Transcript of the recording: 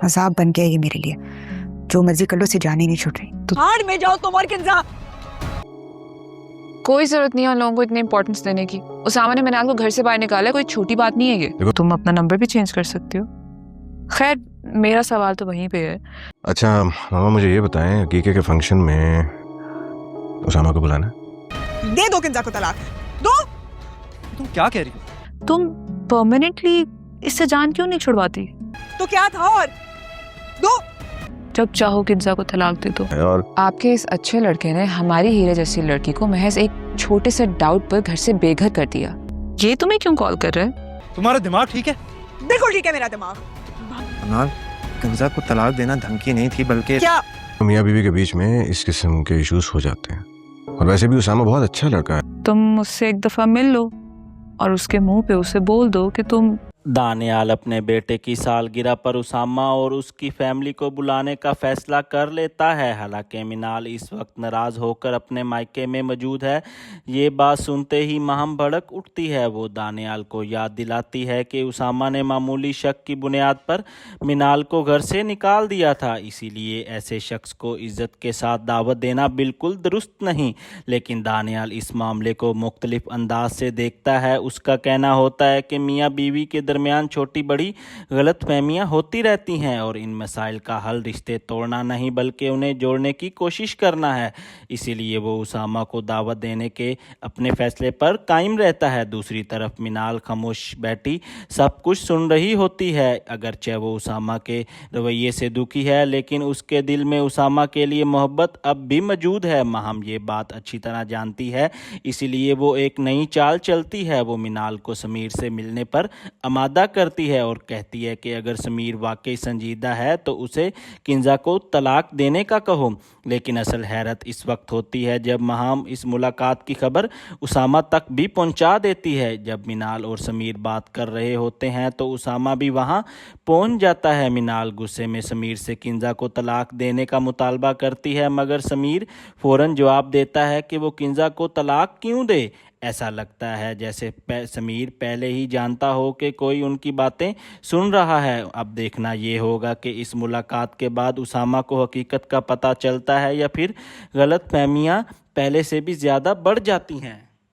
अजाब बन गया ये मेरे लिए। जो मर्जी कर लो, से जान ही नहीं छूट रही। तो हार में जाओ तुम और किंजा। कोई जरूरत नहीं है उन लोगों को इतनी इंपॉर्टेंस देने की। उसामा ने मिनाल को घर से बाहर निकाला, कोई छोटी बात नहीं है ये। तुम अपना नंबर भी चेंज कर सकते हो। खैर मेरा सवाल तो वहीं पे है। अच्छा मामा, मुझे ये बताएं, अकीके के फंक्शन में उसामा को बुलाना? दे दो किंजा को तलाक, दो। तुम क्या कह रही हो? तुम परमानेंटली इससे जान क्यों नहीं छुड़वाती? तो क्या था और दो। जब चाहो किंजा को तलाक दे दो। और आपके इस अच्छे लड़के ने हमारी हीरे जैसी लड़की को महज एक छोटे से डाउट पर घर से बेघर कर दिया। ये तुम्हें क्यों कॉल कर रहा है? तुम्हारा दिमाग ठीक है? बिल्कुल ठीक है मेरा दिमाग। अनार, किंजा को तलाक देना धमकी नहीं थी, बल्कि क्या? मियाँ बीवी के बीच में इस किस्म के इश्यूज हो जाते हैं। और वैसे भी उसामा बहुत अच्छा लड़का है। तुम उससे एक दफा मिल लो और उसके मुंह पे उसे बोल दो कि तुम। दानियाल अपने बेटे की सालगिरह पर उसामा और उसकी फैमिली को बुलाने का फैसला कर लेता है। हालांकि मिनाल इस वक्त नाराज़ होकर अपने मायके में मौजूद है। ये बात सुनते ही महम भड़क उठती है। वो दानियाल को याद दिलाती है कि उसामा ने मामूली शक की बुनियाद पर मिनाल को घर से निकाल दिया था, इसीलिए ऐसे शख्स को इज्जत के साथ दावत देना बिल्कुल दुरुस्त नहीं। लेकिन दानियाल इस मामले को मुख्तलिफ अंदाज से देखता है। उसका कहना होता है कि मियाँ बीवी के दरमियान छोटी बड़ी गलत फहमियाँ होती रहती हैं और इन मसाइल का हल रिश्ते तोड़ना नहीं बल्कि उन्हें जोड़ने की कोशिश करना है। इसीलिए वो उसामा को दावत देने के अपने फैसले पर कायम रहता है। दूसरी तरफ मिनाल खामोश बैठी सब कुछ सुन रही होती है। अगरचे वो उसामा के रवैये से दुखी है, लेकिन उसके दिल में उसामा के लिए मोहब्बत अब भी मौजूद है। महम ये बात अच्छी तरह जानती है, इसीलिए वो एक नई चाल चलती है। वो मिनाल को समीर से मिलने पर आमादा करती है और कहती है कि अगर समीर वाकई संजीदा है तो उसे किंजा को तलाक देने का कहो। लेकिन असल हैरत इस वक्त होती है जब महम इस मुलाकात की खबर उसामा तक भी पहुंचा देती है। जब मिनाल और समीर बात कर रहे होते हैं तो उसामा भी वहां पहुंच जाता है। मिनाल गुस्से में समीर से किंजा को तलाक देने का मुतालबा करती है, मगर समीर फौरन जवाब देता है कि वो किंजा को तलाक क्यों दे। ऐसा लगता है जैसे समीर पहले ही जानता हो कि कोई उनकी बातें सुन रहा है। अब देखना ये होगा कि इस मुलाकात के बाद उसामा को हकीकत का पता चलता है या फिर गलत फहमियाँ पहले से भी ज़्यादा बढ़ जाती हैं।